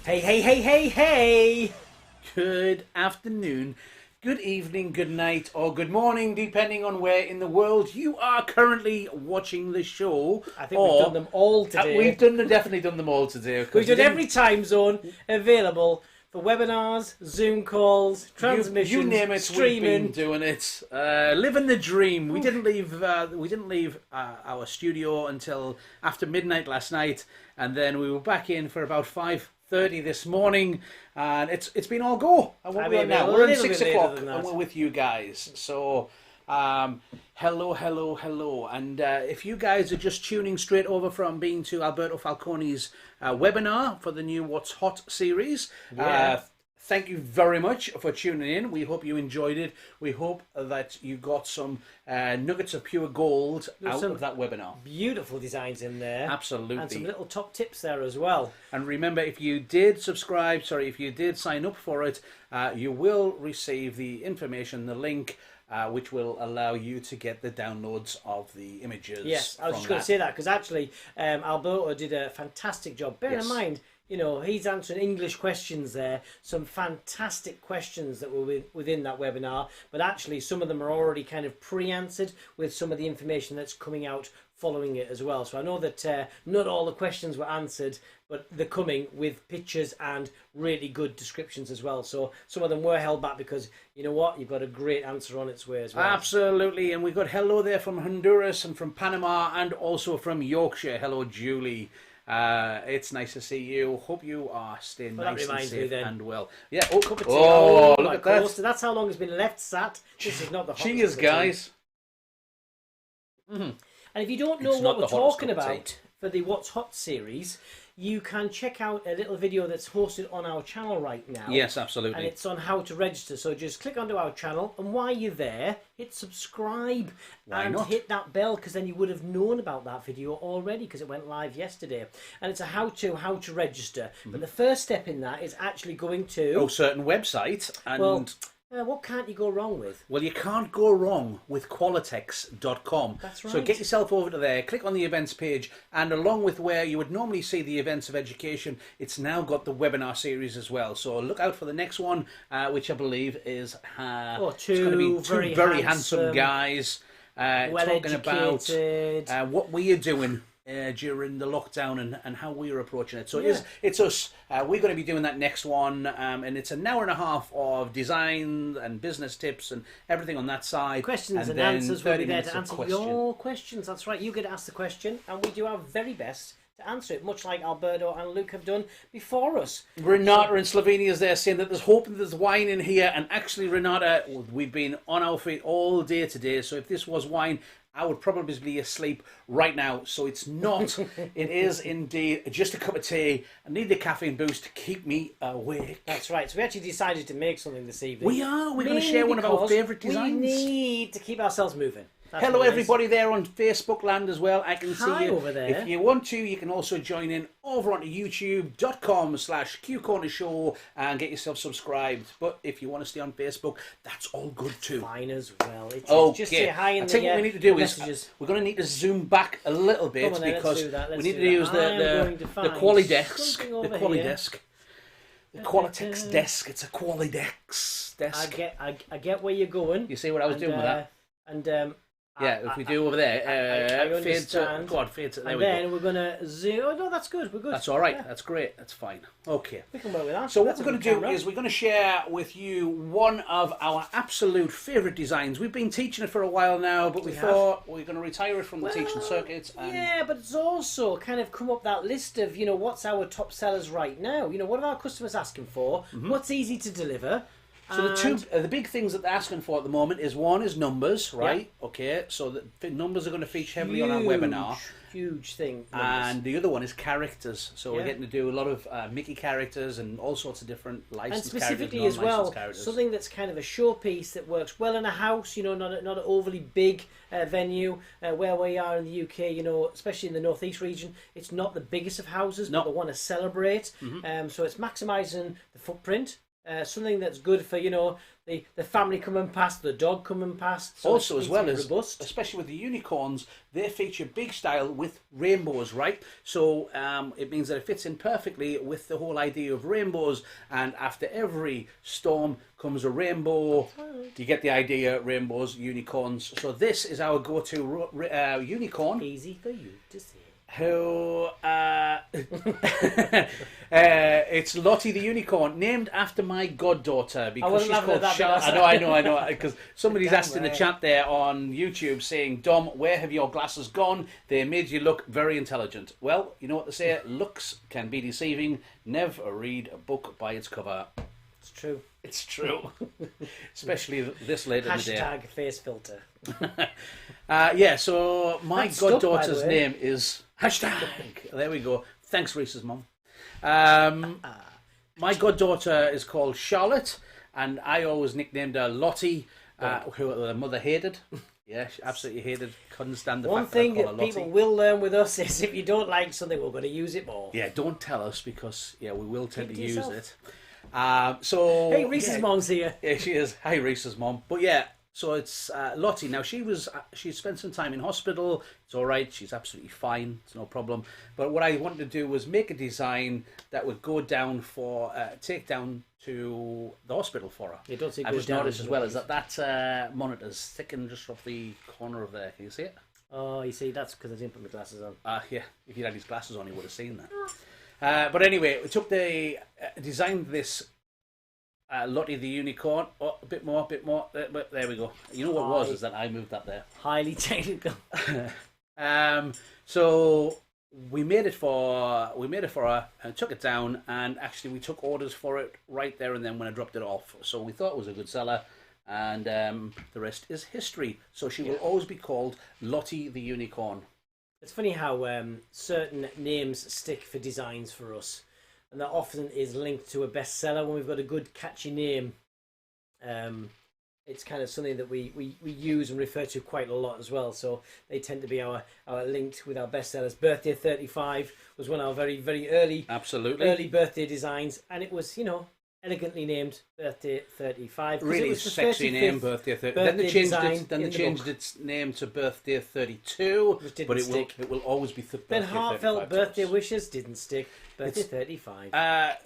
Hey, hey, hey, hey, hey! Good afternoon, good evening, good night, or good morning, depending on where in the world you are currently watching the show. I think we've done them all today. We've definitely done them all today. We've done every time zone available for webinars, Zoom calls, transmissions, you name it, streaming. we've been doing it. Living the dream. We didn't leave. Our studio until after midnight last night, and then we were back in for about 5:30 this morning, and it's been all go. And what we're now, we're at 6 o'clock, and we're with you guys. So, hello, and if you guys are just tuning straight over from being to Alberto Falcone's webinar for the new What's Hot series, thank you very much for tuning in. We hope you enjoyed it. We hope that you got some nuggets of pure gold out of that webinar. Beautiful designs in there. Absolutely. And some little top tips there as well. And remember, if you did if you did sign up for it, you will receive the information, the link, which will allow you to get the downloads of the images. Yes, I was just going to say that, because actually Alberto did a fantastic job. Bear in mind, you know, he's answering English questions there, some fantastic questions that were within that webinar, but actually some of them are already kind of pre-answered with some of the information that's coming out following it as well. So I know that not all the questions were answered, but they're coming with pictures and really good descriptions as well. So some of them were held back because, you know what, you've got a great answer on its way as well. Absolutely, and we've got hello there from Honduras and from Panama and also from Yorkshire. Hello, Julie. It's nice to see you. Hope you are staying nice and safe and well. Yeah. Oh, cup of tea. Oh, look at that. So that's how long it's been left sat. This is not the hottest. Cheers, guys. And if you don't know what we're talking about for the What's Hot series, you can check out a little video that's hosted on our channel right now. Yes, absolutely. And it's on how to register. So just click onto our channel, and while you're there, hit subscribe and hit that bell, because then you would have known about that video already, because it went live yesterday. And it's a how to register. But the first step in that is actually going to a certain website and what can't you go wrong with? Well, you can't go wrong with Qualatex.com. That's right. So get yourself over to there, click on the events page, and along with where you would normally see the events of education, it's now got the webinar series as well. So look out for the next one, which I believe is it's going to be two very handsome guys talking about what we are doing during the lockdown and how we are approaching it. So it's us. We're going to be doing that next one, and it's an hour and a half of design and business tips and everything on that side. Questions and answers will be there to answer your questions. That's right. You get asked the question, and we do our very best to answer it, much like Alberto and Luke have done before us. Renata in Slovenia is there saying that there's hope that there's wine in here, and actually, Renata, we've been on our feet all day today, so if this was wine, I would probably be asleep right now. So it's not. It is indeed just a cup of tea. I need the caffeine boost to keep me awake. That's right. So we actually decided to make something this evening. We are. We're going to share one of our favourite designs. We need to keep ourselves moving. That's Hello everybody there on Facebook land as well. I can see you over there. If you want to, you can also join in over onto youtube.com/QCorner Show and get yourself subscribed. But if you want to stay on Facebook, that's all good too. Fine as well. It's just say hi in I think what we need to do messages. is we're going to need to zoom back a little bit because we need to use the Qualatex. The Qualatex. The Qualatex desk. It's a Qualatex desk. I get where you're going. You see what I was doing with that? And if we do over there, fade to, go on, fade to, there we go. And then we're going to zoom. Oh, no, that's good. We're good. That's all right. Yeah. That's great. That's fine. Okay. We can work with that. So what we're going to do is we're going to share with you one of our absolute favourite designs. We've been teaching it for a while now, but we thought we're going to retire it from the teaching circuit. And yeah, but it's also kind of come up that list of, what's our top sellers right now? What are our customers asking for? What's easy to deliver? So the big things that they're asking for at the moment is one is numbers, right? Yeah. Okay, so the numbers are going to feature heavily on our webinar. Huge thing. Numbers. And the other one is characters. So we're getting to do a lot of Mickey characters and all sorts of different licensed characters. And specifically as well, something that's kind of a showpiece that works well in a house, not an overly big venue. Where we are in the UK, especially in the northeast region, it's not the biggest of houses, but they want to celebrate. So it's maximising the footprint. Something that's good for the family coming past, the dog coming past. So also, as well as robust. Especially with the unicorns, they feature big style with rainbows, right? So it means that it fits in perfectly with the whole idea of rainbows. And after every storm comes a rainbow. Do you get the idea? Rainbows, unicorns. So this is our go-to unicorn. Easy for you to see. Who it's Lottie the Unicorn, named after my goddaughter because she's called Charlotte. I know, because somebody's asked in the chat there on YouTube saying, Dom, where have your glasses gone? They made you look very intelligent. Well, you know what they say, looks can be deceiving. Never read a book by its cover. It's true. It's true. Especially this late in the day. Hashtag face filter. So my goddaughter's name is hashtag. There we go. Thanks, Reese's mum. My goddaughter is called Charlotte, and I always nicknamed her Lottie, who her mother hated. Yeah, she absolutely hated. Couldn't stand the fact that I call her Lottie. One thing that people will learn with us is if you don't like something, we're going to use it more. Yeah, don't tell us because we will tend to use it. Hey, Reese's mom's here. Yeah, she is. Hi, Reese's mom. But yeah. So it's Lottie. Now she spent some time in hospital. It's all right. She's absolutely fine. It's no problem. But what I wanted to do was make a design that would go down take down to the hospital for her. You don't see. I just noticed as well is that monitor's sticking just off the corner of there. Can you see it? Oh, you see, that's because I didn't put my glasses on. Yeah. If you had his glasses on, you would have seen that. But anyway, we took designed this. Lottie the Unicorn. Oh, a bit more. But there we go. You know what is that I moved that there. Highly technical. So we made it for her and took it down, and actually we took orders for it right there and then when I dropped it off. So we thought it was a good seller, and the rest is history. So she will always be called Lottie the Unicorn. It's funny how certain names stick for designs for us. And that often is linked to a bestseller when we've got a good catchy name. It's kind of something that we use and refer to quite a lot as well. So they tend to be our linked with our bestsellers. Birthday 35 was one of our very, very early birthday designs. And it was, elegantly named Birthday 35. Really sexy name, Birthday 35. Then they changed its name to Birthday 32, but it will always be Birthday 35. Then heartfelt birthday wishes didn't stick. Birthday 35.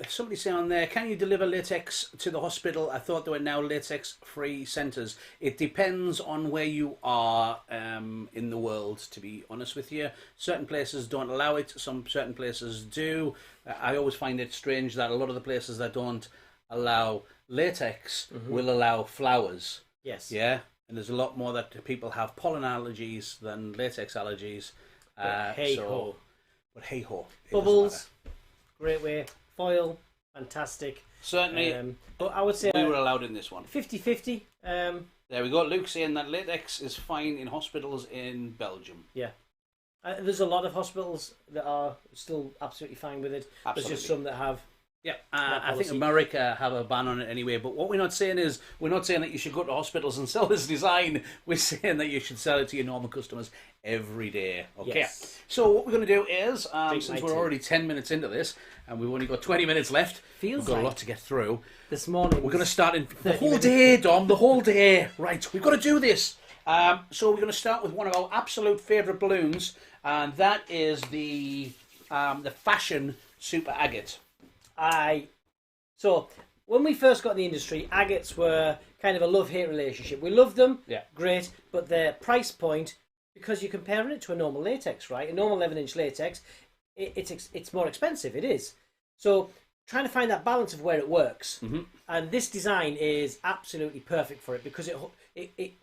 Somebody saying on there, can you deliver latex to the hospital? I thought there were now latex-free centres. It depends on where you are in the world, to be honest with you. Certain places don't allow it. Certain places do. I always find it strange that a lot of the places that don't allow latex will allow flowers. Yes. Yeah? And there's a lot more that people have pollen allergies than latex allergies. Hey-ho. But hey ho, bubbles, great way. Foil, fantastic. Certainly. But I would say we were allowed in this one. 50-50. There we go. Luke saying that latex is fine in hospitals in Belgium. Yeah. There's a lot of hospitals that are still absolutely fine with it. Absolutely. There's just some that have. Yeah, I think America have a ban on it anyway. But what we're not saying is, we're not saying that you should go to hospitals and sell this design. We're saying that you should sell it to your normal customers every day. Okay. Yes. So what we're going to do is, since we're tea. already 10 minutes into this, and we've only got 20 minutes left, Feels we've got like a lot to get through. This morning. We're going to start in the whole day, Dom, the whole day. Right, we've got to do this. So we're going to start with one of our absolute favourite balloons, and that is the fashion super agate. So when we first got in the industry, agates were kind of a love-hate relationship. We loved them, Yeah. great, but their price point, because you're comparing it to a normal latex, right? A normal 11-inch latex, it's more expensive. It is. So trying to find that balance of where it works, and this design is absolutely perfect for it because it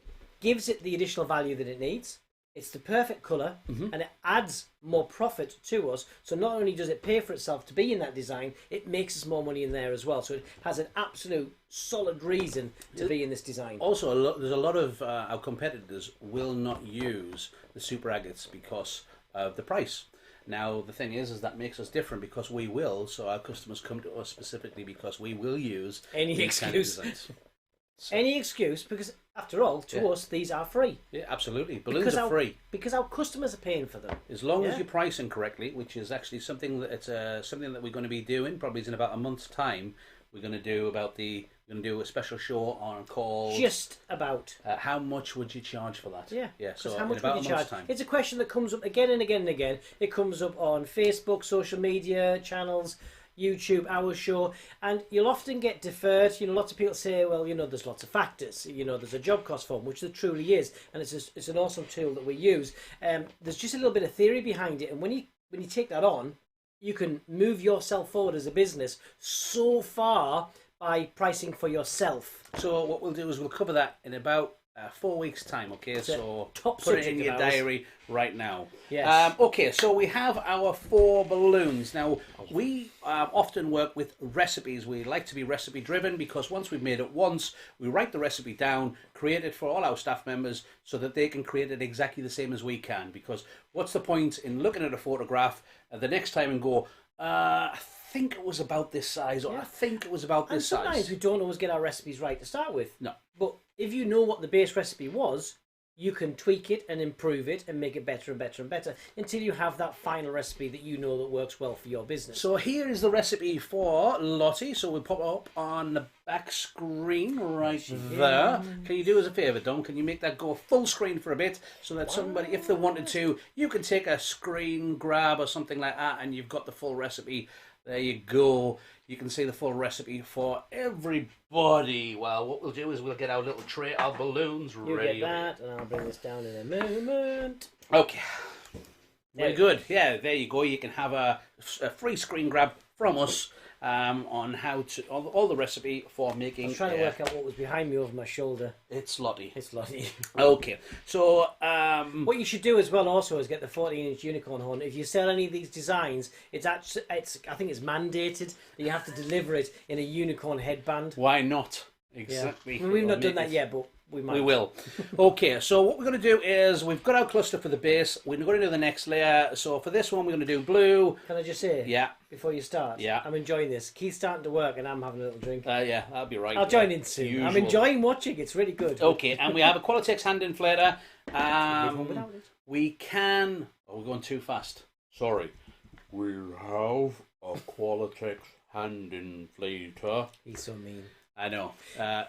gives it the additional value that it needs. It's the perfect colour, and it adds more profit to us. So not only does it pay for itself to be in that design, it makes us more money in there as well. So it has an absolute solid reason to be in this design. Also, there's a lot of our competitors will not use the super agates because of the price. Now, the thing is that makes us different because we will. So our customers come to us specifically because we will use Any these kind of excuse. designs. Any excuse, because after all, to us, these are free. Yeah, absolutely. Balloons are free. Because our customers are paying for them. As long as you're pricing correctly, which is actually something that it's something that we're going to be doing probably in about a month's time. We're going to do a special show on called Just about. How much would you charge for that? Yeah. Yeah. So how much in about would you a month's charge? time. It's a question that comes up again and again and again. It comes up on Facebook, social media channels, YouTube, our show, and you'll often get deferred. Lots of people say, well, there's lots of factors. There's a job cost form, which there truly is, and it's an awesome tool that we use. There's just a little bit of theory behind it, and when you take that on, you can move yourself forward as a business so far by pricing for yourself. So what we'll do is we'll cover that in about 4 weeks' time. Okay, so put it in your diary right now. Yes. Okay, so we have our 4 balloons. Now, we often work with recipes. We like to be recipe driven because once we've made it once, we write the recipe down, create it for all our staff members so that they can create it exactly the same as we can. Because what's the point in looking at a photograph the next time and go, I think it was about this size, or I think it was about this size. And sometimes we don't always get our recipes right to start with. No. But if you know what the base recipe was, you can tweak it and improve it and make it better and better and better until you have that final recipe that you know that works well for your business. So here is the recipe for Lottie. So we'll pop it up on the back screen right there. Can you do us a favour, Don? Can you make that go full screen for a bit so that somebody, if they wanted to, you can take a screen grab or something like that and you've got the full recipe. There you go. You can see the full recipe for everybody. Well, what we'll do is we'll get our little tray of balloons ready. You get that, and I'll bring this down in a moment. Okay. Very good. Yeah, there you go. You can have a free screen grab from us on how to all the recipe for making. I was trying to work out what was behind me over my shoulder. It's Lottie. It's Lottie. Okay, so what you should do as well also is get the 14-inch unicorn horn. If you sell any of these designs, I think it's mandated that you have to deliver it in a unicorn headband. Why not? Exactly. Yeah. We've not done that yet, but we might. We will. Okay, so what we're going to do is we've got our cluster for the base. We're going to do the next layer. So for this one, we're going to do blue. Can I just say? Yeah. Before you start? Yeah. I'm enjoying this. Keith's starting to work and I'm having a little drink. Yeah, that'll be right. I'll join in soon. Usual. I'm enjoying watching. It's really good. Okay, and we have a Qualatex hand inflator. Without it. We can... Oh, we're going too fast. Sorry. We have a Qualatex hand inflator. He's so mean. I know.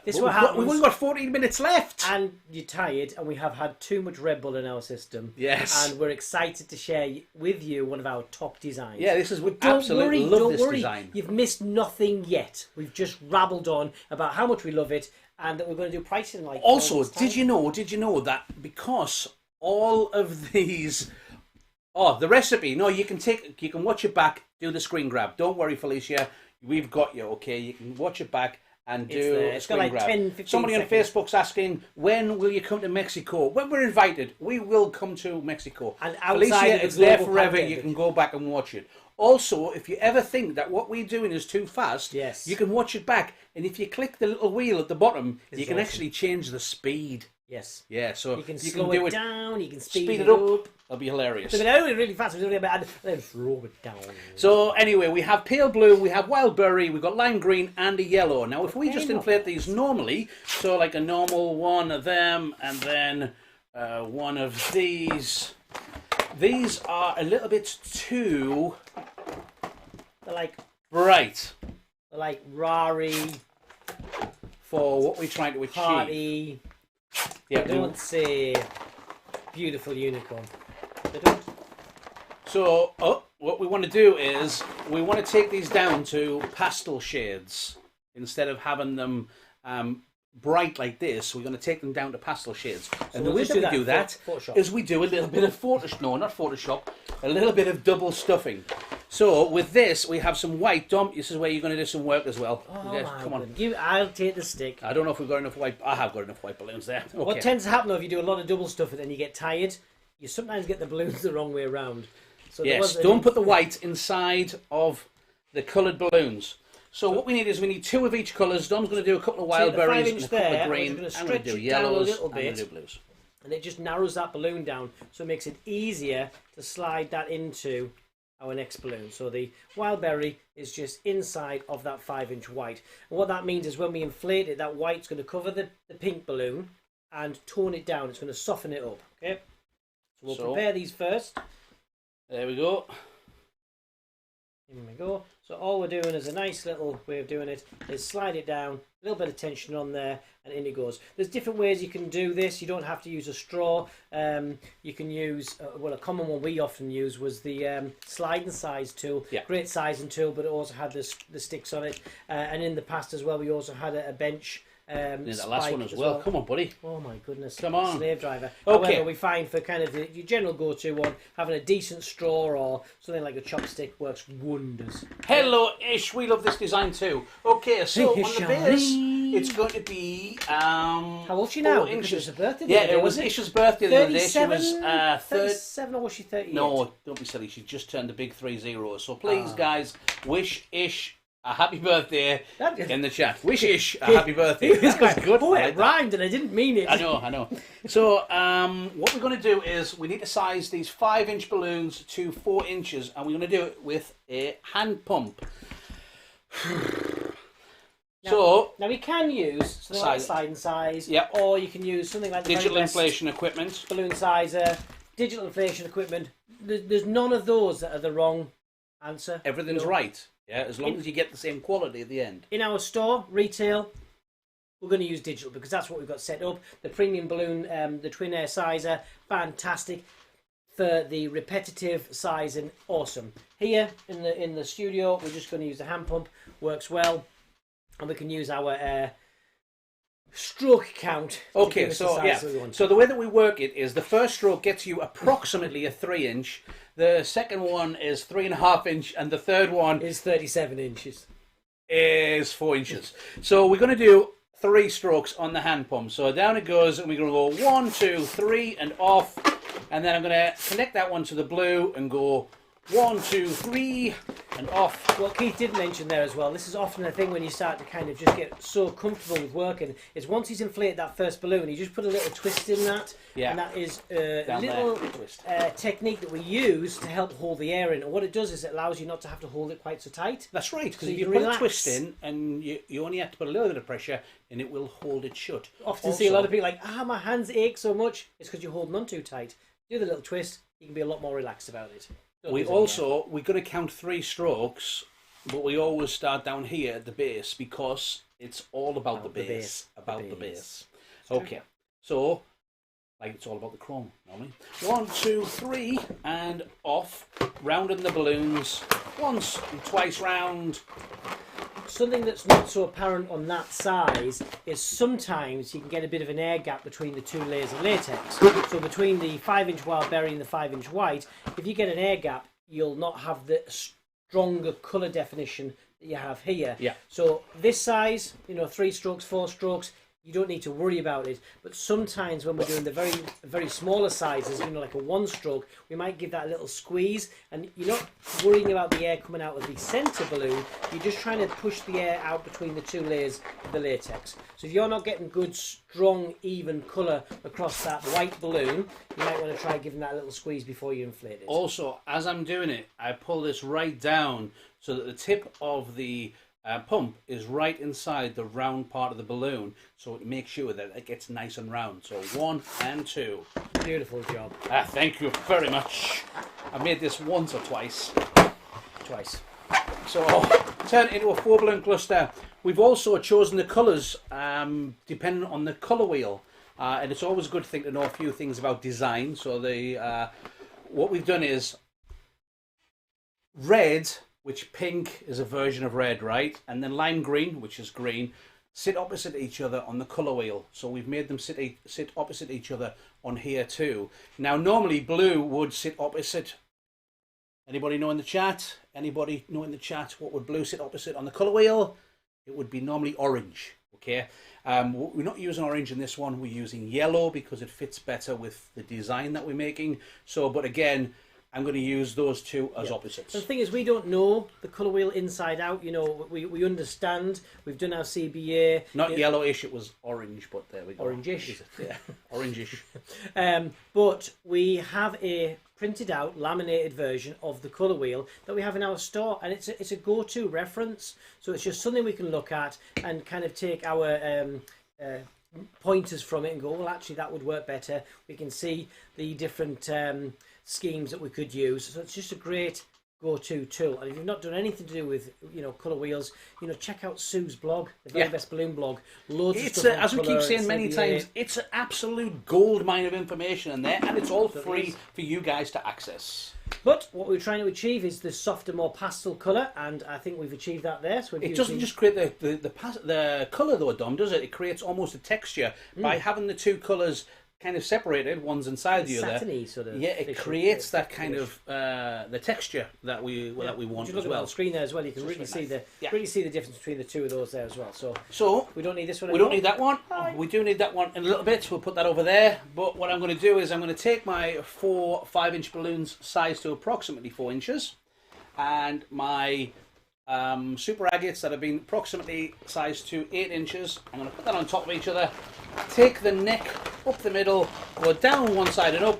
This is what happens. We've only got 14 minutes left. And you're tired, and we have had too much Red Bull in our system. Yes. And we're excited to share with you one of our top designs. Yeah, this is what Don't absolutely worry, love don't this worry. design. You've missed nothing yet. We've just rabbled on about how much we love it, and that we're going to do pricing like. Also, did you know that because all of these. Oh, the recipe. No, you can watch it back, do the screen grab. Don't worry, Felicia. We've got you, okay? You can watch it back and It's do there. a It's got screen like grab. 10, 15 Somebody on seconds. Facebook's asking, when will you come to Mexico? When we're invited, we will come to Mexico. And outside Alicia, of the it's there global forever. pandemic. You can go back and watch it. Also, if you ever think that what we're doing is too fast, Yes. you can watch it back. And if you click the little wheel at the bottom, you can awesome. actually change the speed. Yes. Yeah, so You can slow it down, you can speed it up. up. That'll be hilarious. So they're only really fast, then slow it down. So anyway, we have pale blue, we have wild berry, we've got lime green and a yellow. Now if we just inflate these normally, so like a normal one of them and then one of these are a little bit too... They're like bright. They're like Rari, for what we're trying to achieve. Party. Yeah, They don't say beautiful unicorn. They don't. So what we want to do is we want to take these down to pastel shades instead of having them bright like this. We're going to take them down to pastel shades. And the way that we do that is we do a little bit of a little bit of double stuffing. So with this, we have some white. Dom, this is where you're going to do some work as well. Oh Yeah, my come on. goodness. I'll take the stick. I don't know if we've got enough white. I have got enough white balloons there. Okay. What tends to happen though, if you do a lot of double stuffing and you get tired, you sometimes get the balloons the wrong way around. So Yes, don't put the white inside of the coloured balloons. So what we need is we need two of each colours. Dom's going to do a couple of wild berries and a couple of green. I'm going to do yellows. I'm going to do blues. And it just narrows that balloon down, so it makes it easier to slide that into our next balloon. So the wild berry is just inside of that 5-inch white. And what that means is when we inflate it, that white's going to cover the pink balloon and tone it down. It's going to soften it up. Okay. So we'll prepare these first. There we go. Here we go. So all we're doing is a nice little way of doing it is slide it down, a little bit of tension on there, and in it goes. There's different ways you can do this. You don't have to use a straw. You can use, well, a common one we often use was the slide and size tool. Yeah. Great sizing tool, but it also had the sticks on it. And in the past as well, we also had a bench. That last one as well. Come on, buddy. Oh my goodness. Come on. Slave driver. Okay. However, we find for kind of your general go-to one, having a decent straw or something like a chopstick works wonders. Hello, Ish. We love this design too. Okay, so on the base, it's going to be how old's she now? 4 inches. It was her birthday. Yeah, it was Ish's birthday the other day. She was 37 or was she 38? No, don't be silly. She just turned the big 30. So please, guys, wish Ish a happy birthday in the chat. Wish Ish a happy birthday. That was good. Oh, it rhymed and I didn't mean it. I know. So what we're going to do is we need to size these 5-inch balloons to 4 inches, and we're going to do it with a hand pump. Now we can use something like slide and size, yep, or you can use something like the digital inflation equipment, balloon sizer, digital inflation equipment. There's none of those that are the wrong answer. Everything's right. Yeah, as long as you get the same quality at the end. In our store, retail, we're going to use digital because that's what we've got set up. The premium balloon, the twin air sizer, fantastic. For the repetitive sizing, awesome. Here in the studio, we're just going to use the hand pump. Works well, and we can use our stroke count. Okay, so yeah. So the way that we work it is the first stroke gets you approximately a 3-inch. The second one is 3.5 inch, and the third one is 37 inches. Is 4 inches. So we're going to do 3 strokes on the hand pump. So down it goes, and we're going to go 1, 2, 3, and off. And then I'm going to connect that one to the blue and go 1, 2, 3, and off. What Keith did mention there as well, this is often a thing when you start to kind of just get so comfortable with working, is once he's inflated that first balloon, you just put a little twist in that. Yeah. And that is a little technique that we use to help hold the air in. And what it does is it allows you not to have to hold it quite so tight. That's right, because if you put a twist in and you only have to put a little bit of pressure and it will hold it shut. Often see a lot of people like, my hands ache so much. It's because you're holding on too tight. Do the little twist, you can be a lot more relaxed about it. We're going to count 3 strokes, but we always start down here at the base because it's all about the base. About the base. Okay, so like it's all about the chrome normally. 1, 2, 3, and off. Rounding the balloons once and twice round. Something that's not so apparent on that size is sometimes you can get a bit of an air gap between the 2 layers of latex. So between the 5-inch wild berry and the 5-inch white, if you get an air gap, you'll not have the stronger colour definition that you have here. Yeah. So this size, 3 strokes, 4 strokes, you don't need to worry about it. But sometimes when we're doing the very smaller sizes, like a 1 stroke, we might give that a little squeeze, and you're not worrying about the air coming out of the center balloon. You're just trying to push the air out between the 2 layers of the latex. So if you're not getting good, strong, even colour across that white balloon, you might want to try giving that a little squeeze before you inflate it. Also, as I'm doing it, I pull this right down so that the tip of the pump is right inside the round part of the balloon, so it makes sure that it gets nice and round. So 1 and 2. Beautiful job. Thank you very much. I made this once or twice. Twice. So turn it into a 4 balloon cluster. We've also chosen the colours depending on the colour wheel, and it's always a good thing to know a few things about design. So what we've done is red, which pink is a version of red, right? And then lime green, which is green, sit opposite each other on the colour wheel. So we've made them sit opposite each other on here too. Now, normally blue would sit opposite. Anybody know in the chat? Anybody know in the chat what would blue sit opposite on the colour wheel? It would be normally orange, okay? We're not using orange in this one. We're using yellow because it fits better with the design that we're making. So, but again, I'm going to use those two as opposites. The thing is, we don't know the colour wheel inside out. We understand. We've done our CBA. Not yellowish, it was orange, but there we go. Orangish. Yeah, orangish. But we have a printed out, laminated version of the colour wheel that we have in our store, and it's a go-to reference. So it's just something we can look at and kind of take our pointers from it and go, well, actually, that would work better. We can see the different schemes that we could use. So it's just a great go-to tool. And if you've not done anything to do with colour wheels, check out Sue's blog, the very best balloon blog. Loads of stuff as we keep saying many times, it's an absolute gold mine of information in there, and it's all free for you guys to access. But what we're trying to achieve is the softer, more pastel colour, and I think we've achieved that there. So it doesn't just create the colour though, Dom, does it? It creates almost a texture by having the 2 colours kind of separated, one's inside the other. Satiny sort of. Yeah, it creates that kind of the texture that we want as well. If you look on the screen there as well, you can really see the difference between the 2 of those there as well. So we don't need this one. We don't need that one. We do need that one in a little bit. We'll put that over there. But what I'm going to do is I'm going to take my 4 5-inch balloons size to approximately 4 inches, and my super agates that have been approximately sized to 8 inches. I'm going to put that on top of each other. Take the neck up the middle, go down one side and up,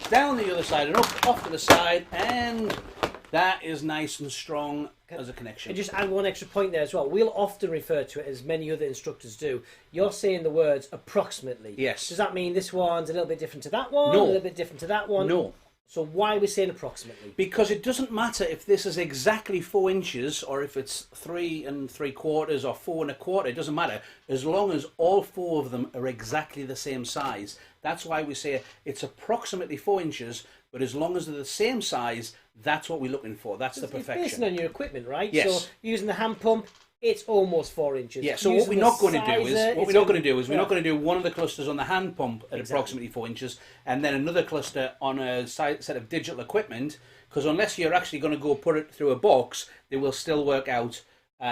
down the other side and up, off to the side, and that is nice and strong as a connection. And just add one extra point there as well. We'll often refer to it, as many other instructors do. You're saying the words approximately. Yes. Does that mean this one's a little bit different to that one? No. A little bit different to that one? No. So why are we saying approximately? Because it doesn't matter if this is exactly 4 inches or if it's 3 3/4 or 4 1/4. It doesn't matter as long as all 4 of them are exactly the same size. That's why we say it's approximately 4 inches, but as long as they're the same size, that's what we're looking for. That's the perfection. It's based on your equipment, right? Yes. So using the hand pump, it's almost 4 inches. Yeah, so what we're not going to do is we're not going to do one of the clusters on the hand pump at approximately 4 inches and then another cluster on a set of digital equipment, because unless you're actually going to go put it through a box, they will still work out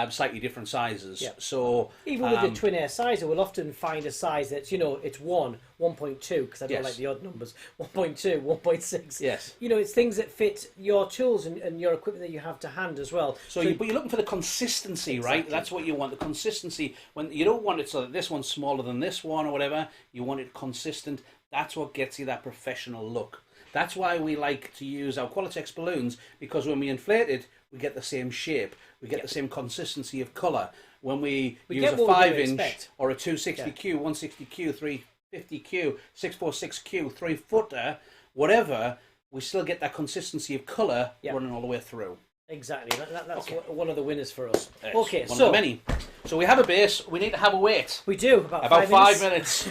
slightly different sizes. Yeah. So even with the twin air sizer, we'll often find a size that's it's 1.2, because I don't like the odd numbers. 1.2, 1.6. Yes. It's things that fit your tools and your equipment that you have to hand as well. But you're looking for the consistency, right? That's what you want. The consistency. When you don't want it so that this one's smaller than this one or whatever. You want it consistent. That's what gets you that professional look. That's why we like to use our Qualatex balloons, because when we inflate it, we get the same shape. We get the same consistency of colour. When we use a 5-inch or a 260Q, 160Q, 350Q, 646Q, 3-footer, whatever, we still get that consistency of colour running all the way through. Exactly. That's one of the winners for us. One of the many. So we have a base. We need to have a weight. We do. About 5 minutes.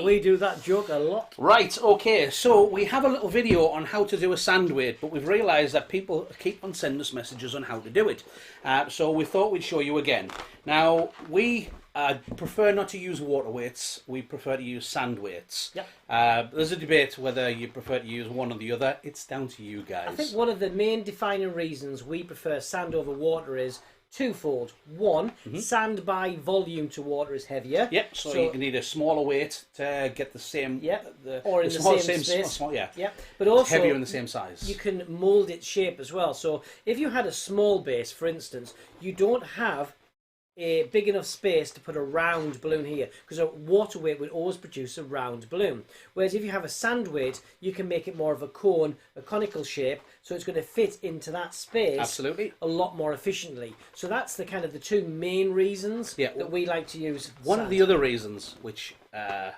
We do that joke a lot. Right. Okay. So we have a little video on how to do a sand weight, but we've realised that people keep on sending us messages on how to do it. So we thought we'd show you again. Now we prefer not to use water weights. We prefer to use sand weights. Yep. There's a debate whether you prefer to use one or the other. It's down to you guys. I think one of the main defining reasons we prefer sand over water is twofold. One, sand by volume to water is heavier. Yep. So you need a smaller weight to get the same. Yep. Or in the same space. Small, yeah. Yep. But also it's heavier in the same size. You can mould its shape as well. So if you had a small base, for instance, you don't have a big enough space to put a round balloon here, because a water weight would always produce a round balloon. Whereas if you have a sand weight, you can make it more of a cone, a conical shape, so it's going to fit into that space absolutely a lot more efficiently. So that's the kind of the two main reasons that we like to use one sand. of the other reasons, which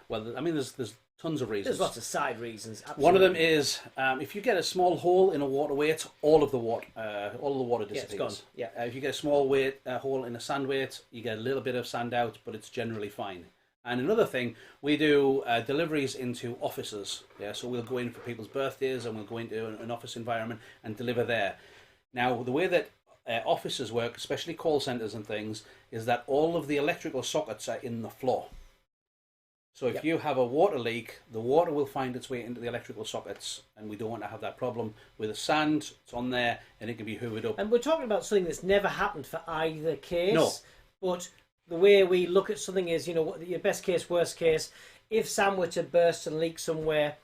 well, I mean, there's tons of reasons. There's lots of side reasons. Absolutely. One of them is if you get a small hole in a water weight, all of the water disappears. Yeah, it's gone. Yeah. If you get a small hole in a sand weight, you get a little bit of sand out, but it's generally fine. And another thing, we do deliveries into offices. Yeah, so we'll go in for people's birthdays and we'll go into an office environment and deliver there. Now, the way that offices work, especially call centres and things, is that all of the electrical sockets are in the floor. So if you have a water leak, the water will find its way into the electrical sockets, and we don't want to have that problem. With the sand, it's on there, and it can be hoovered up. And we're talking about something that's never happened for either case. No. But the way we look at something is, what your best case, worst case. If sand were to burst and leak somewhere,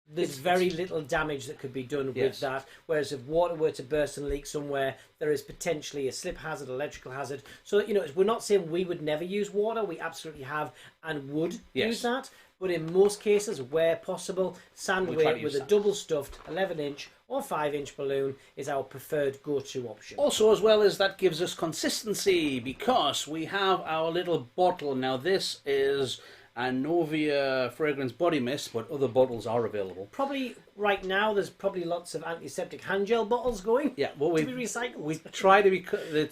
there's very little damage that could be done with that. Whereas if water were to burst and leak somewhere, there is potentially a slip hazard, electrical hazard. So, we're not saying we would never use water. We absolutely have and would use that. But in most cases, where possible, sand weight with a double stuffed 11-inch or 5-inch balloon is our preferred go-to option. Also, as well as that gives us consistency, because we have our little bottle. Now, this is a Novia fragrance body mist, but other bottles are available. Probably right now, there's probably lots of antiseptic hand gel bottles going. Yeah, well, to be recycled. We try to be.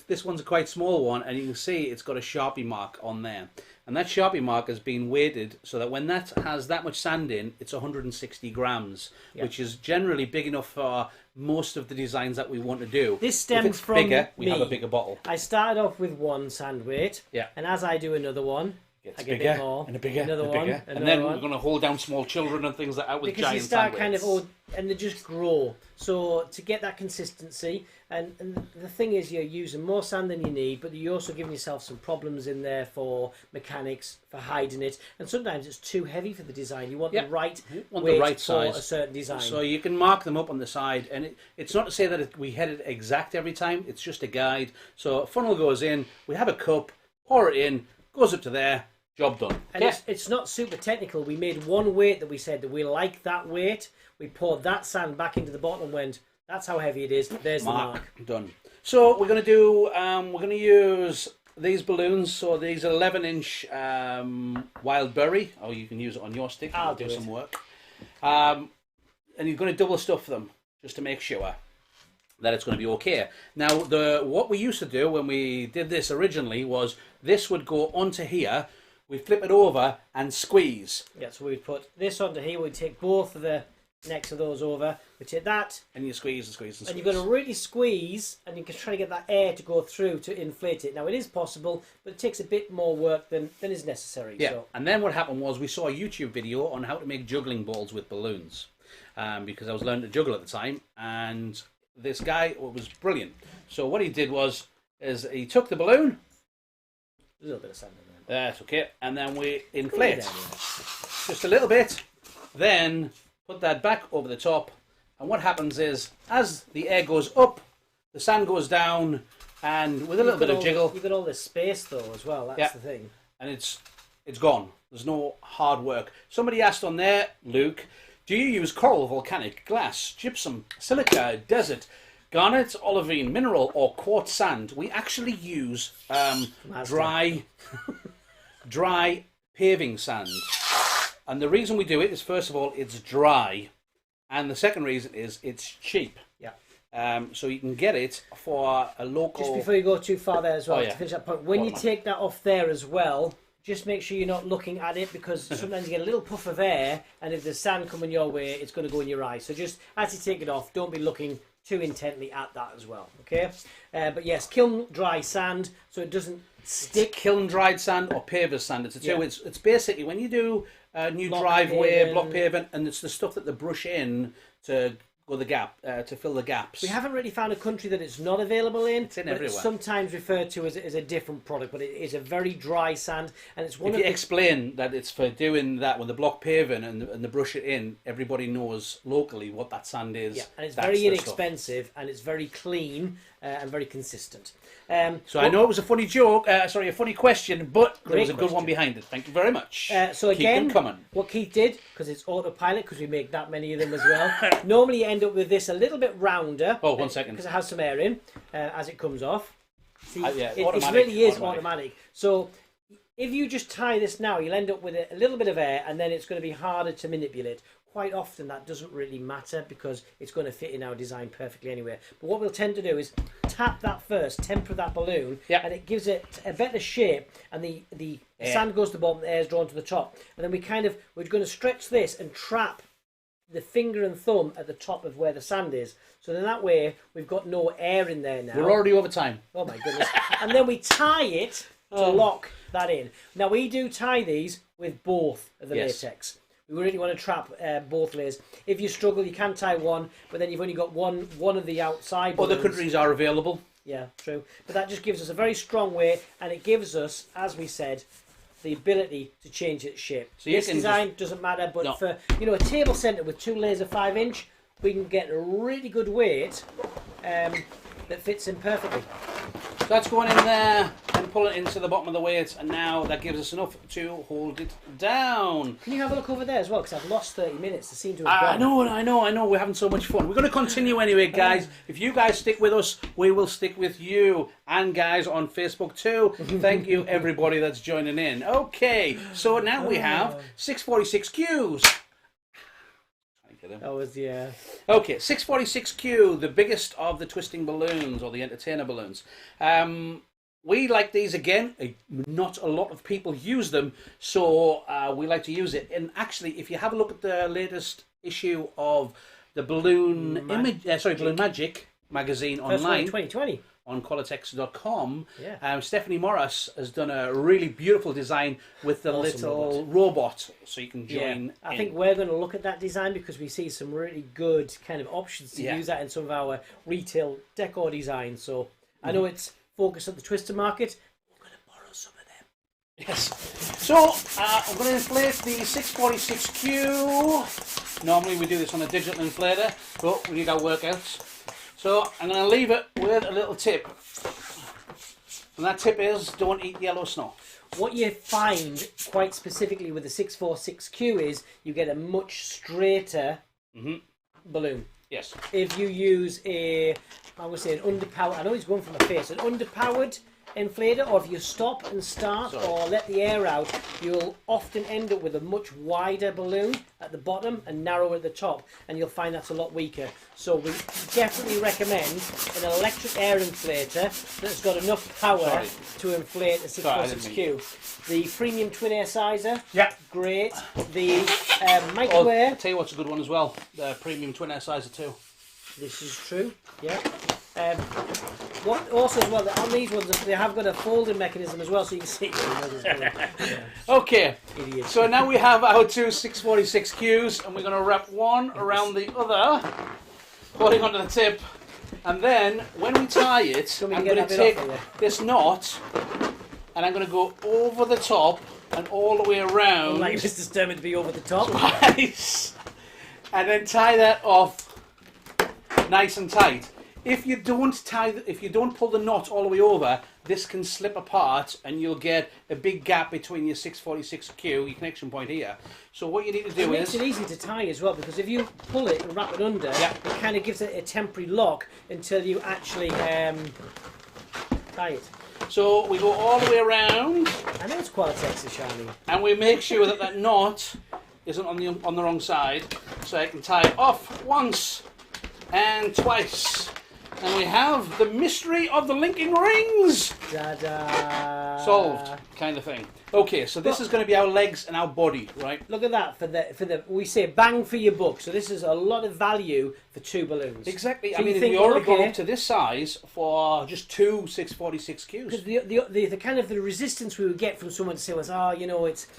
This one's a quite small one, and you can see it's got a Sharpie mark on there, and that Sharpie mark has been weighted so that when that has that much sand in, it's 160 grams, which is generally big enough for most of the designs that we want to do. This stems from bigger, we me. have a bigger bottle. I started off with one sand weight, and as I do another one, gets bigger, bigger, more, and a bigger, another and one, bigger. another And then one. we're going to hold down small children and things like that with because giant you start sand weights. and they just grow. So to get that consistency, and the thing is, you're using more sand than you need, but you're also giving yourself some problems in there for mechanics, for hiding it, and sometimes it's too heavy for the design. You want the right weight for a certain design. So you can mark them up on the side, and it's not to say that we had it exact every time. It's just a guide. So a funnel goes in, we have a cup, pour it in, goes up to there. Job done. And it's not super technical. We made one weight that we said that we like that weight. We poured that sand back into the bottle and went, that's how heavy it is. There's the mark. Done. So we're going to do, we're going to use these balloons. So these are 11-inch wild berry. Oh, you can use it on your stick. I'll do do some work. And you're going to double stuff them just to make sure that it's going to be okay. Now, what we used to do when we did this originally was this would go onto here. We flip it over and squeeze. Yeah, so we'd put this onto here. We'd take both of the necks of those over. We take that. And you squeeze and squeeze and squeeze. And you're going to really squeeze, and you can try to get that air to go through to inflate it. Now, it is possible, but it takes a bit more work than is necessary. Yeah, so. And then what happened was we saw a YouTube video on how to make juggling balls with balloons. Because I was learning to juggle at the time, and this guy was brilliant. So what he did is he took the balloon. A little bit of sand in there. That's okay. And then we inflate just a little bit. Then put that back over the top. And what happens is, as the air goes up, the sand goes down, and with a little bit of jiggle. You've got all this space though as well. That's the thing. And it's gone. There's no hard work. Somebody asked on there, Luke, do you use coral, volcanic, glass, gypsum, silica, desert, garnet, olivine, mineral, or quartz sand? We actually use dry paving sand. And the reason we do it is, first of all, it's dry. And the second reason is it's cheap. Yeah. So you can get it for a local... Just before you go too far there as well, to finish that point, when you take that off there as well, just make sure you're not looking at it, because sometimes you get a little puff of air, and if there's sand coming your way, it's going to go in your eye. So just as you take it off, don't be looking too intently at that as well. Okay, but yes, kiln dry sand, so it doesn't stick. Kiln dried sand or paver's sand. It's a two. It's basically when you do a new driveway, block paving, and it's the stuff that they brush in to go the gap to fill the gaps. We haven't really found a country that it's not available in. It's in but everywhere. It's sometimes referred to as a different product, but it is a very dry sand, and it's one If of you the... explain that it's for doing that with the block paving and the brush it in, everybody knows locally what that sand is. Yeah, and it's That's very the inexpensive, and it's very clean and very consistent. So I know it was a funny joke, a funny question, but there was a good one question. behind it. Thank you very much. So again, Keep them coming. what Keith did, because it's autopilot, because we make that many of them as well, normally you end up with this a little bit rounder. Oh, 1 second. Because it has some air in as it comes off. See, yeah, it really is automatic. So if you just tie this now, you'll end up with a little bit of air, and then it's going to be harder to manipulate. Quite often that doesn't really matter because it's going to fit in our design perfectly anyway. But what we'll tend to do is tap that first, temper that balloon, and it gives it a better shape, and the sand goes to the bottom, the air's drawn to the top. And then we're going to stretch this and trap the finger and thumb at the top of where the sand is. So then that way we've got no air in there now. We're already over time. Oh my goodness. And then we tie it to lock that in. Now we do tie these with both of the latex. We really want to trap both layers. If you struggle, you can tie one, but then you've only got one of the outside balloons. Other countries are available. Yeah, true. But that just gives us a very strong way, and it gives us, as we said, the ability to change its shape. So this design doesn't matter, but for a table centre with 2 layers of 5-inch, we can get a really good weight that fits in perfectly. So that's going in there and pull it into the bottom of the weight, and now that gives us enough to hold it down. Can you have a look over there as well? Because I've lost 30 minutes. They seem to have gone. I know. We're having so much fun. We're going to continue anyway, guys. If you guys stick with us, we will stick with you. And guys on Facebook too. Thank you, everybody that's joining in. Okay, so now we have 646Qs. That was, Okay, 646Q, the biggest of the twisting balloons, or the entertainer balloons. We like these again. Not a lot of people use them, so we like to use it. And actually, if you have a look at the latest issue of the Balloon Magic magazine online, 2020. on Qualatex.com, Stephanie Morris has done a really beautiful design with the little robot, so you can join. I think we're going to look at that design because we see some really good kind of options to use that in some of our retail decor designs. So I know it's focused at the twister market. We're going to borrow some of them. Yes. So I'm going to inflate the 646Q. Normally we do this on a digital inflator, but we need our workouts. So I'm going to leave it with a little tip. And that tip is, don't eat yellow snow. What you find quite specifically with the 646Q is you get a much straighter balloon. Yes. If you use an underpowered, I know he's going for my face, an underpowered inflator, or if you stop and start or let the air out, you'll often end up with a much wider balloon at the bottom and narrower at the top, and you'll find that's a lot weaker. So we definitely recommend an electric air inflator that's got enough power to inflate a 646Q. The premium twin air sizer, great. The micro air. I'll tell you what's a good one as well, the premium twin air sizer too. This is true, what also as well, on these ones they have got a folding mechanism as well, so you can see. Okay, Idiot. so now we have our two 646Qs, and we're going to wrap one around the other, holding onto the tip, and then when we tie it, I'm going to take this knot, and I'm going to go over the top and all the way around. Like Mr. Sturman to be over the top. Twice, and then tie that off nice and tight. If you don't pull the knot all the way over, this can slip apart and you'll get a big gap between your 646Q, your connection point here. So what you need to do it makes it easy to tie as well, because if you pull it and wrap it under, it kind of gives it a temporary lock until you actually tie it. So we go all the way around. I know it's Qualatex, Shani. And we make sure that that knot isn't on the wrong side, so I can tie it off once and twice. And we have the mystery of the linking rings. Da-da. Solved, kind of thing. Okay, so this is going to be our legs and our body, right? Look at that for the we say bang for your buck. So this is a lot of value for 2 balloons. Exactly. So I mean, if you already got up to this size for just 2 646Qs. Because the kind of the resistance we would get from someone to say was,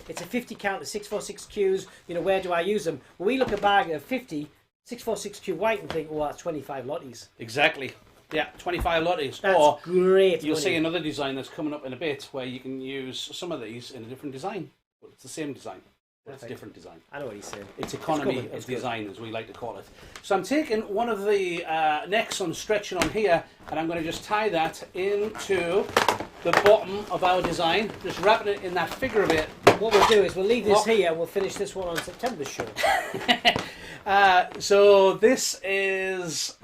it's a 50 count of 646Qs. Where do I use them? Well, we look at a bag of 50. 646Q white and think, oh, that's 25 Lotties. Exactly. Yeah, 25 Lotties. That's or great. You'll see another design that's coming up in a bit where you can use some of these in a different design. But it's the same design. But it's a different design. I know what he's saying. It's economy of design, as we like to call it. So I'm taking one of the necks on stretching on here, and I'm going to just tie that into the bottom of our design, just wrapping it in that figure of it. What we'll do is we'll leave this here and we'll finish this one on September's show. So this is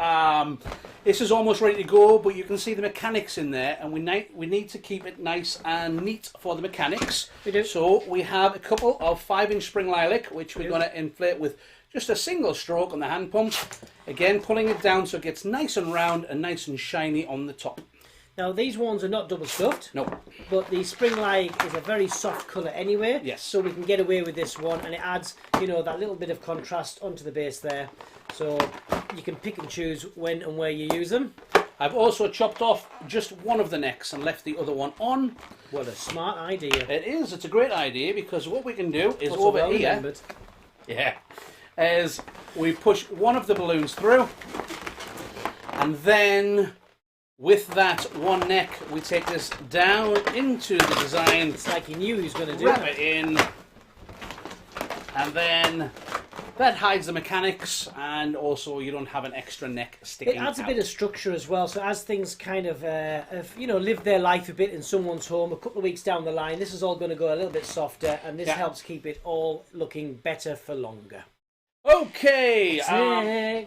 almost ready to go, but you can see the mechanics in there, and we need to keep it nice and neat for the mechanics. We do. So we have a couple of 5-inch spring lilac, which we're going to inflate with just a single stroke on the hand pump. Again, pulling it down so it gets nice and round and nice and shiny on the top. Now these ones are not double stuffed. No. But the spring lilac is a very soft colour anyway. Yes. So we can get away with this one, and it adds, you know, that little bit of contrast onto the base there. So you can pick and choose when and where you use them. I've also chopped off just one of the necks and left the other one on. What a smart idea. It is. It's a great idea, because what we can do is Also over well here. remembered. Yeah. Is we push one of the balloons through, and then with that one neck, we take this down into the design. It's like he knew he was going to do Wrap it. it in, and then that hides the mechanics, and also you don't have an extra neck sticking out. It adds a bit of structure as well, so as things kind of, you know, live their life a bit in someone's home, a couple of weeks down the line, this is all going to go a little bit softer, and this helps keep it all looking better for longer. Okay,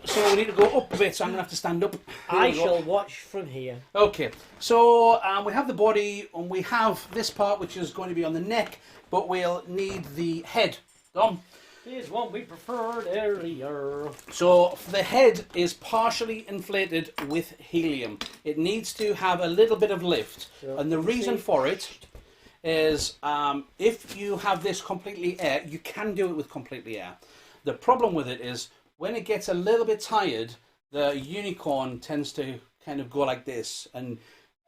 so we need to go up a bit, so I'm going to have to stand up. I shall watch from here. Okay, so we have the body, and we have this part which is going to be on the neck, but we'll need the head. Dom? Here's one we preferred earlier. So the head is partially inflated with helium. It needs to have a little bit of lift, and the reason for it is if you have this completely air, you can do it with completely air. The problem with it is when it gets a little bit tired, the unicorn tends to kind of go like this, and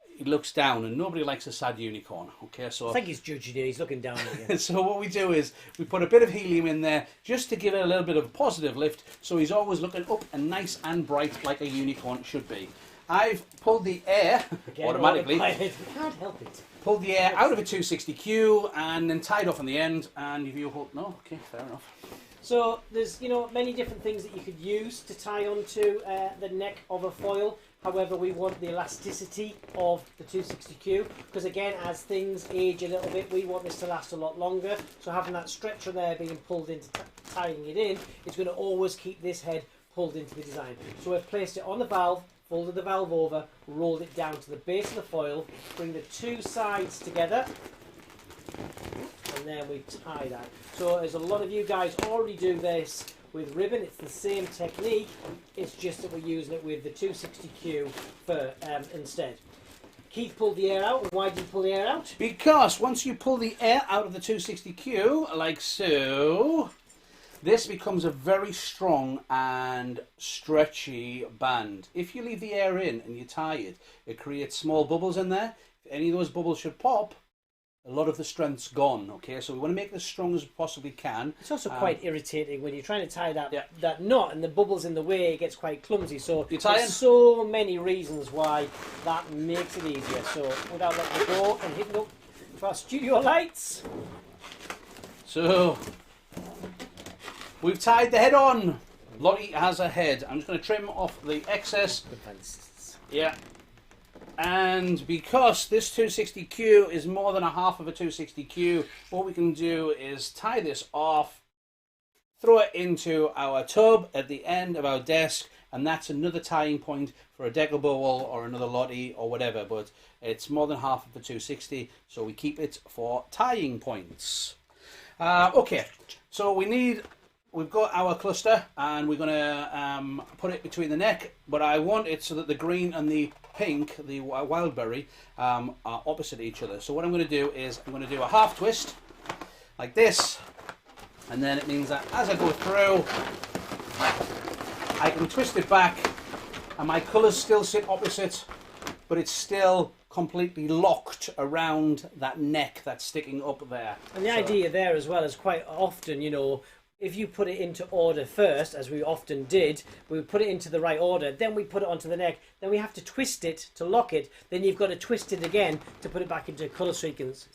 he looks down, and nobody likes a sad unicorn. Okay, so I think he's judging you. He's looking down at you. So what we do is we put a bit of helium in there just to give it a little bit of positive lift, so he's always looking up and nice and bright like a unicorn should be. I've pulled the air automatically. You can't help it. Pulled the air out of a 260Q and then tied off on the end. And if you hold, no, okay, fair enough. So there's, you know, many different things that you could use to tie onto the neck of a foil. However, we want the elasticity of the 260Q, because again, as things age a little bit, we want this to last a lot longer. So having that stretcher there being pulled into tying it in, it's going to always keep this head pulled into the design. So we've placed it on the valve, folded the valve over, rolled it down to the base of the foil, bring the two sides together, and then we tie that. So as a lot of you guys already do this with ribbon, it's the same technique, it's just that we're using it with the 260Q for instead. Keith pulled the air out. Why did you pull the air out? Because once you pull the air out of the 260Q, like so, this becomes a very strong and stretchy band. If you leave the air in and you tie it, it creates small bubbles in there. If any of those bubbles should pop, a lot of the strength's gone, okay? So we want to make it as strong as we possibly can. It's also quite irritating when you're trying to tie that knot and the bubble's in the way, it gets quite clumsy. So there's so many reasons why that makes it easier. So without letting it go and hitting up for our studio lights. So we've tied the head on. Lottie has a head. I'm just going to trim off the excess. Yeah. And because this 260Q is more than a half of a 260Q, what we can do is tie this off, throw it into our tub at the end of our desk, and that's another tying point for a decal bowl or another Lottie or whatever, but it's more than half of the 260, so we keep it for tying points. Okay, so we've got our cluster, and we're going to put it between the neck, but I want it so that the green and the pink, the wildberry, are opposite each other. So what I'm going to do is I'm going to do a half twist like this, and then it means that as I go through, I can twist it back, and my colours still sit opposite, but it's still completely locked around that neck that's sticking up there. And the idea there as well is quite often, you know, if you put it into order first, as we often did, we would put it into the right order, then we put it onto the neck, then we have to twist it to lock it, then you've got to twist it again to put it back into colour sequence.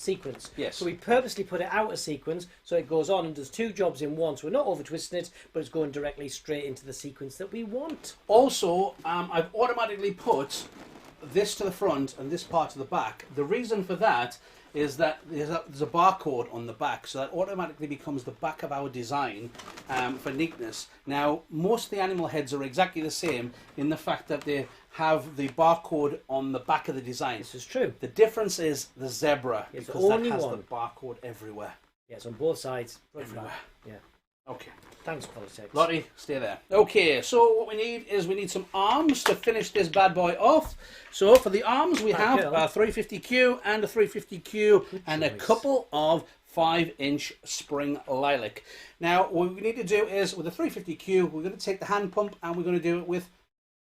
Yes. So we purposely put it out of sequence so it goes on and does two jobs in one. So we're not over twisting it, but it's going directly straight into the sequence that we want. Also, I've automatically put this to the front and this part to the back. The reason for that is that there's a barcode on the back, so that automatically becomes the back of our design for neatness. Now, most of the animal heads are exactly the same in the fact that they have the barcode on the back of the design. This is true. The difference is the zebra, It's because that only has one. the barcode everywhere. Yeah, it's on both sides. Everywhere. Yeah. Okay. Thanks, Qualatex. Lottie, stay there. Okay, so what we need some arms to finish this bad boy off. So for the arms, we have a 350Q and a 350Q and a couple of 5-inch spring lilac. Now, what we need to do is, with the 350Q, we're going to take the hand pump and we're going to do it with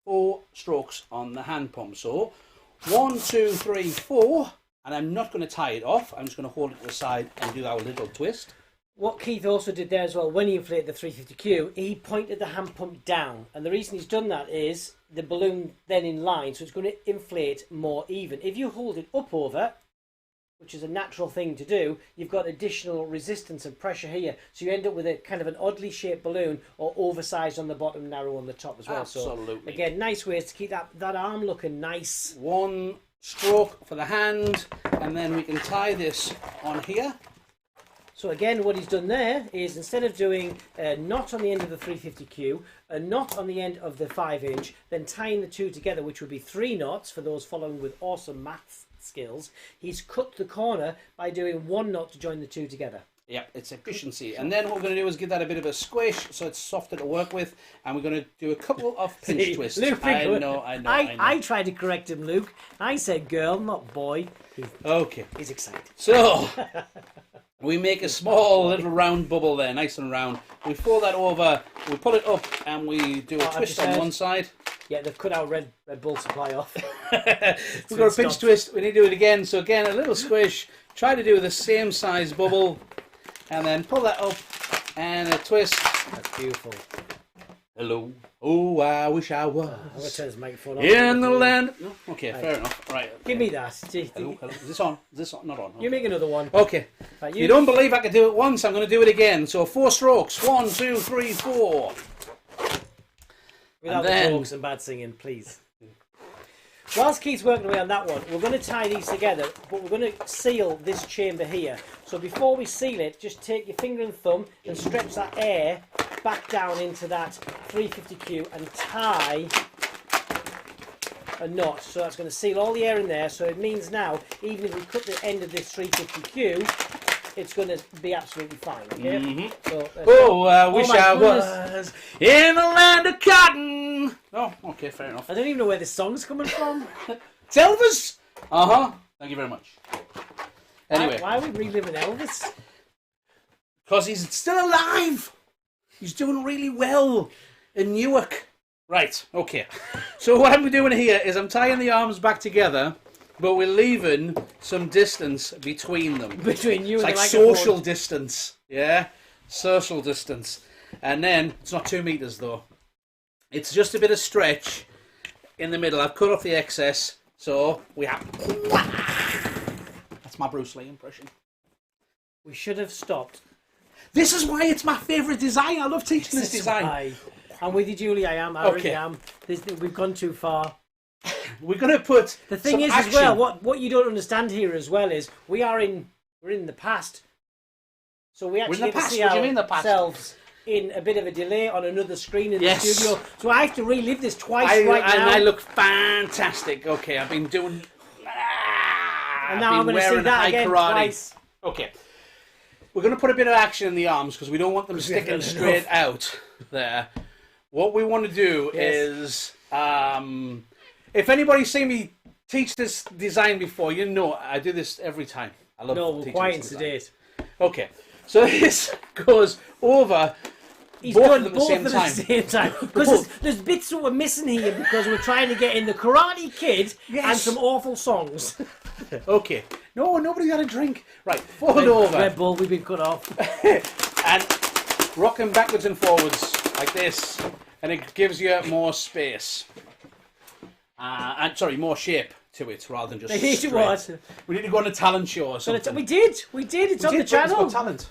4 strokes on the hand pump. So 1, 2, 3, 4, and I'm not going to tie it off. I'm just going to hold it to the side and do our little twist. What Keith also did there as well, when he inflated the 350Q, he pointed the hand pump down. And the reason he's done that is the balloon then in line, so it's going to inflate more even. If you hold it up over, which is a natural thing to do, you've got additional resistance and pressure here. So you end up with a kind of an oddly shaped balloon, or oversized on the bottom, narrow on the top as well. Absolutely. So again, nice ways to keep that arm looking nice. 1 stroke for the hand, and then we can tie this on here. So again, what he's done there is, instead of doing a knot on the end of the 350Q, a knot on the end of the 5-inch, then tying the two together, which would be 3 knots for those following with awesome maths skills, he's cut the corner by doing 1 knot to join the two together. Yeah, it's efficiency. And then what we're going to do is give that a bit of a squish so it's softer to work with, and we're going to do a couple of pinch twists. Luke, I know. I tried to correct him, Luke. I said girl, not boy. Okay. He's excited. So we make a small little round bubble there, nice and round. We fold that over, we pull it up, and we do a twist on one side. Yeah, they've cut our Red Bull supply off. We've got a pinch twist, we need to do it again. So again, a little squish, try to do the same size bubble, and then pull that up, and a twist. That's beautiful. Hello. Oh, I wish I was. I'm going to turn this microphone on. In the land. No? Okay, fair enough. Right. Okay. Give me that. Hello. Is this on? Is this on? Not on. Okay. You make another one. Okay. Right, you don't believe I could do it once, I'm going to do it again. So 4 strokes. 1, 2, 3, 4. Without the jokes and bad singing, please. Whilst Keith's working away on that one, we're going to tie these together, but we're going to seal this chamber here. So before we seal it, just take your finger and thumb and stretch that air back down into that 350Q and tie a knot. So that's going to seal all the air in there. So it means now, even if we cut the end of this 350Q, it's going to be absolutely fine. Okay? Mm-hmm. So, I wish I was in the land of cotton. Oh, okay, fair enough. I don't even know where this song's coming from. It's Elvis. Thank you very much. Anyway, why are we reliving Elvis? Because he's still alive. He's doing really well in Newark. Right. Okay. So what I'm doing here is I'm tying the arms back together, but we're leaving some distance between them. Between you it's and like the microphone. social distance. Yeah? Social distance. And then, it's not 2 meters though. It's just a bit of stretch in the middle. I've cut off the excess, so we have... That's my Bruce Lee impression. We should have stopped. This is why it's my favourite design. I love teaching this design. I'm with you, Julie. I really am. We've gone too far. We're going to put the thing is action. As well. What you don't understand here as well is we're in the past, so we actually get to see ourselves in a bit of a delay on another screen in the studio. So I have to relive this twice now. And I look fantastic. Okay, I've been doing. And now I'm going to see that again twice. Okay. We're going to put a bit of action in the arms because we don't want them sticking straight out there. What we want to do is, if anybody's seen me teach this design before, you know I do this every time. I love teaching we're quite in sedate. Okay, so this goes over He's both done of them both at the same time. Because there's bits that we're missing here because we're trying to get in the Karate Kid and some awful songs. Okay. No, nobody got a drink. Right, fold over. Red Bull, we've been cut off. And rock them backwards and forwards like this, and it gives you more space. And sorry, more shape to it rather than just straight. We need to go on a talent show or something. We did. It's on the channel. Talent.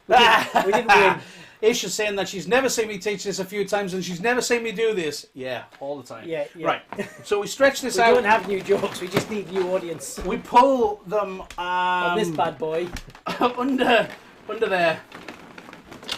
We didn't win. Isha's saying that she's never seen me teach this a few times and she's never seen me do this. Yeah, all the time. Yeah. Right. So we stretch this we out. We don't have new jokes. We just need new audience. We pull them on this bad boy under there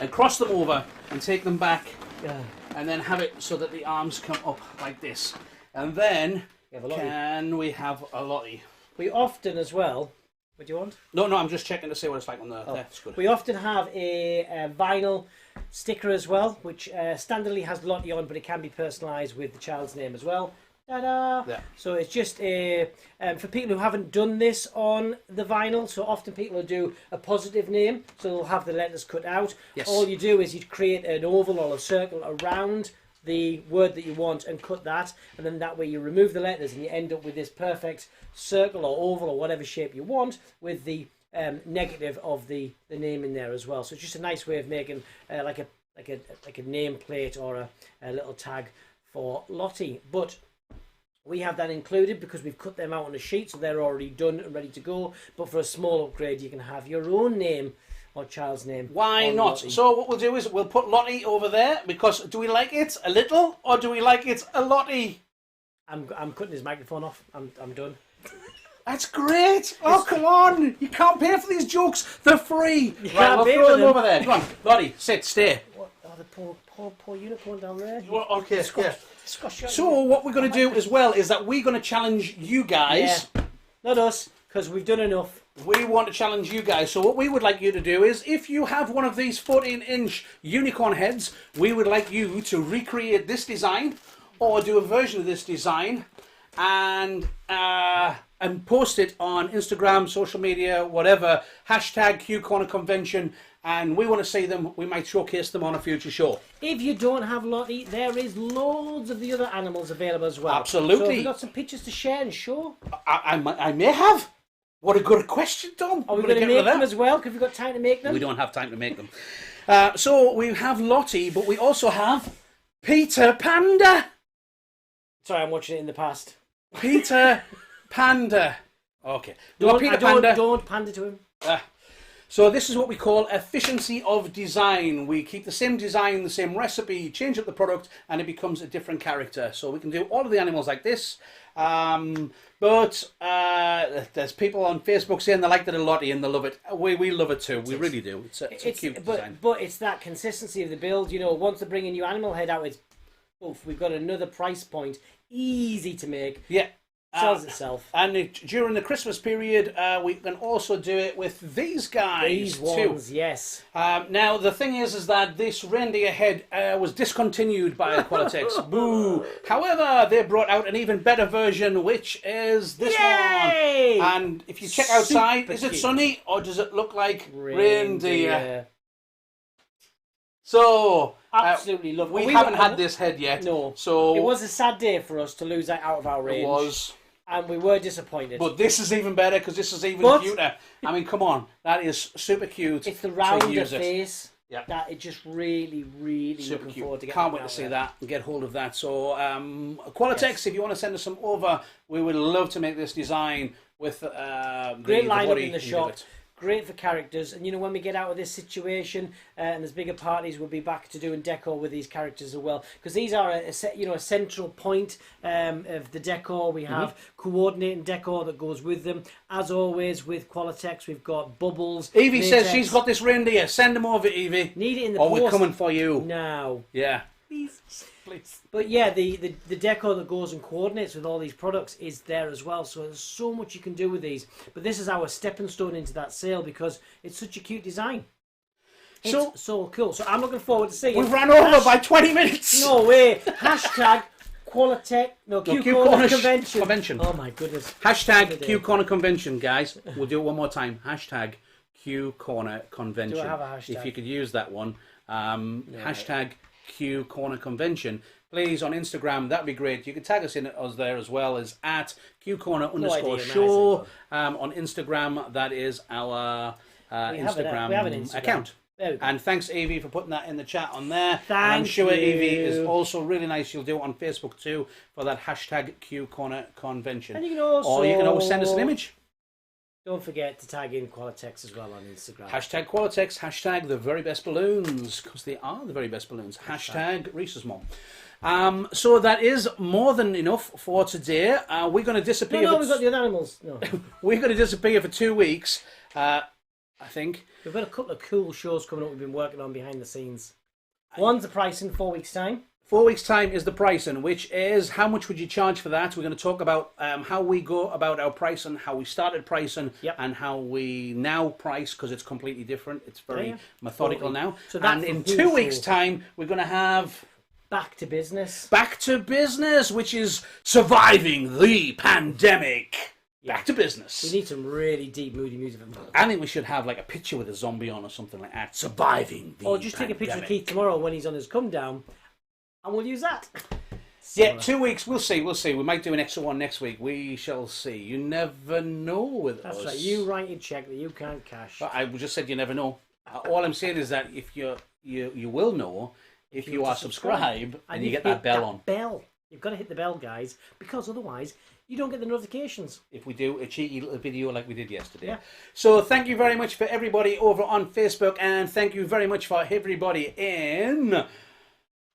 and cross them over and take them back. Yeah. And then have it so that the arms come up like this. And then we have a Lottie. We often as well. What do you want? No, I'm just checking to see what it's like on the. Oh. That's good. We often have a vinyl sticker as well, which standardly has Lottie on, but it can be personalised with the child's name as well. Ta-da! Yeah. So it's just for people who haven't done this on the vinyl. So often people will do a positive name, so they'll have the letters cut out. Yes. All you do is you create an oval or a circle around the word that you want and cut that, and then that way you remove the letters and you end up with this perfect circle or oval or whatever shape you want with the negative of the name in there as well. So it's just a nice way of making like a name plate or a little tag for Lottie. But we have that included because we've cut them out on a sheet, so they're already done and ready to go. But for a small upgrade, you can have your own name or child's name. Why not? Lottie. So what we'll do is we'll put Lottie over there because do we like it a little or do we like it a Lottie? I'm cutting his microphone off. I'm done. That's great. Oh, come on. You can't pay for these jokes. They're free. Right, we'll throw them over there. Come on. Lottie, sit, stay. What? Oh, the poor unicorn down there. Well, okay, So what we're going to do as well is that we're going to challenge you guys. Yeah. Not us, because we've done enough. We want to challenge you guys. So what we would like you to do is, if you have one of these 14-inch unicorn heads, we would like you to recreate this design or do a version of this design and post it on Instagram, social media, whatever, hashtag QCornerConvention, and we want to see them. We might showcase them on a future show. If you don't have Lottie, there is loads of the other animals available as well. Absolutely. So have you got some pictures to share and show? I may have. What a good question, Tom. Are we going to make them as well? Have we got time to make them? We don't have time to make them. So we have Lottie, but we also have Peter Panda. Sorry, I'm watching it in the past. Peter Panda. Okay. Don't panda to him. So this is what we call efficiency of design. We keep the same design, the same recipe, change up the product, and it becomes a different character. So we can do all of the animals like this. But there's people on Facebook saying they like the Lottie and they love it. We love it too. We really do. It's a cute design. But it's that consistency of the build. You know, once they bring a new animal head out, it's oof, we've got another price point. Easy to make. Yeah. Sells itself. And during the Christmas period, we can also do it with these guys. These ones, too. Yes. Now, the thing is that this reindeer head was discontinued by Qualatex. Boo! However, they brought out an even better version, which is this Yay! one. And if you check outside, is it sunny or does it look like reindeer? So... absolutely love it. We haven't had this head yet. No. So it was a sad day for us to lose that out of our range. It was. And we were disappointed. But this is even better because this is even cuter. I mean, come on. That is super cute. It's the rounder face that it just really, really super looking forward to getting. Can't wait to see that and get hold of that. So, Qualatex, if you want to send us some over, we would love to make this design with great lineup in the shop. Great for characters, and you know when we get out of this situation and there's bigger parties, we'll be back to doing decor with these characters as well, because these are a central point of the decor. We have coordinating decor that goes with them. As always with Qualatex, we've got bubbles. Evie says she's got this reindeer. Send them over, Evie. Need it in the post. We're coming for you now. Yeah. Please. But yeah, the decor that goes and coordinates with all these products is there as well. So there's so much you can do with these. But this is our stepping stone into that sale because it's such a cute design. It's so cool. So I'm looking forward to seeing it. We've ran over by 20 minutes. No way. Hashtag Qualatex. No, Q-Corner Convention. Oh my goodness. Hashtag Q-Corner Convention, guys. We'll do it one more time. Hashtag Q-Corner Convention. Do I have a hashtag? If you could use that one. Hashtag Q Corner Convention, please, on Instagram. That'd be great. You can tag us in us there as well as at QCorner_show on Instagram. That is our Instagram account. There we go. And thanks, Evie, for putting that in the chat on there. Thank and I'm sure you. Evie is also really nice. You'll do it on Facebook too for that hashtag Q Corner Convention. And you can also... Or you can always send us an image. Don't forget to tag in Qualatex as well on Instagram. Hashtag Qualatex, hashtag the very best balloons, because they are the very best balloons. Hashtag Reese's Mom. So that is more than enough for today. We're going to disappear. No, we've got the other animals. No. We're going to disappear for 2 weeks, I think. We've got a couple of cool shows coming up we've been working on behind the scenes. One's the price in 4 weeks' time. 4 weeks' time is the pricing, which is how much would you charge for that? We're going to talk about how we go about our pricing, how we started pricing, and how we now price, because it's completely different. It's very methodical now. So and in 2 weeks' time, we're going to have... Back to business. Back to business, which is surviving the pandemic. Back to business. We need some really deep, moody music. I think we should have like a picture with a zombie on or something like that. Surviving the Or just pandemic. take a picture of Keith tomorrow when he's on his come down, and we'll use that. Yeah, 2 weeks. We'll see. We might do an extra one next week. We shall see. You never know with us. That's right. You write your check that you can't cash. But I just said you never know. All I'm saying is that if you will know if you are subscribed and you get that bell on. You've got to hit the bell, guys, because otherwise you don't get the notifications. If we do a cheeky little video like we did yesterday. Yeah. So thank you very much for everybody over on Facebook, and thank you very much for everybody in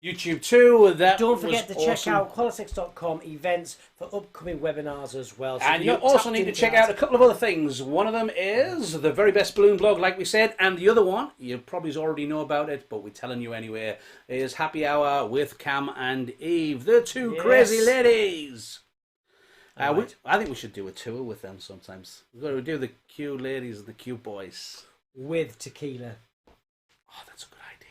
YouTube too. Don't forget to check out Qualatex.com events for upcoming webinars as well. So and you also need to check out a couple of other things. One of them is the Very Best Balloon blog, like we said, and the other one, you probably already know about it, but we're telling you anyway, is Happy Hour with Cam and Eve, the two crazy ladies. I think we should do a tour with them sometimes. We've got to do the cute ladies and the cute boys. With tequila. Oh, that's a good idea.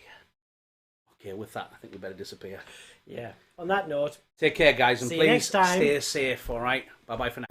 Okay, with that, I think we better disappear. Yeah. On that note, take care, guys, and see you please next time. Stay safe, all right? Bye-bye for now.